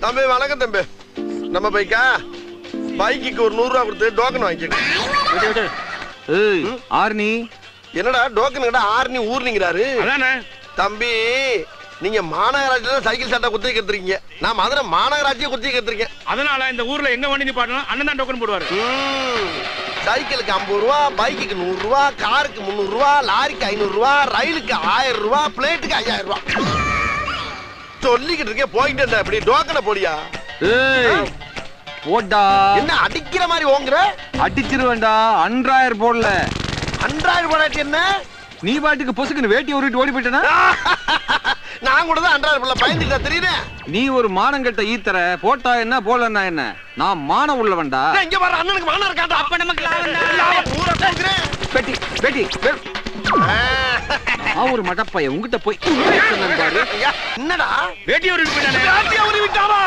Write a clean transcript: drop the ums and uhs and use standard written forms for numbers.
தம்பி வணக்கம் தம்பி. நம்ம பைக்கா பைக்கு ஒரு 100 ரூபா கொடுத்து டோக்கன் வாங்கிக்க. ஆர்னி என்னடா டோக்கன் கிட்ட ஆர்னி ஊர்னிங்கிறாரு. தம்பி நீங்க மாநகராட்சியில சைக்கிள் சட்டை குத்தி கத்துறீங்க, நான் மதுரை மாநகராட்சியை குத்தி கத்துறீங்க. அதனால இந்த ஊர்ல எங்க வண்டி நிப்பாட்டணும் அண்ணன் தான் டோக்கன் போடுவாரு. சைக்கிளுக்கு 50 ரூபா, பைக்குக்கு 100 ரூபா, காருக்கு 300 ரூபா, லாரிக்கு 500 ரூபா, ரயிலுக்கு 1000 ரூபா, பிளேட்டுக்கு 5000 ரூபா. சொல்லிக்கிட்டு இருக்கேன் போயிட்டு இருந்த அப்படி டோக்கனை போடியா. போடா. என்ன அடிக்கிற மாதிரி ஓங்குற? அடிச்சிருவேண்டா. 10000 போடல. 10000 போடாட்டி என்ன? நீ பாட்டுக்கு பொசுக்குன்னு வேட்டி உருட்டி ஓடி போயிட்டனா? நான் கூட தான் 10000 போடல பயந்துட்டா தெரியுதே. நீ ஒரு மானங்கட்ட ஈத்தற. போட்டா என்ன போலன்னா என்ன? நான் மான உள்ளவன்டா. இங்க வர அண்ணனுக்கு மானம் இருக்காடா. அப்ப நமக்கு லாபம் பூரா போக்குறேன். பெட்டி பெட்டி ஒரு மடப்பைய உங்ககிட்ட போய் பாரு. என்னடா வேட்டி ஒரு விட்டாரா?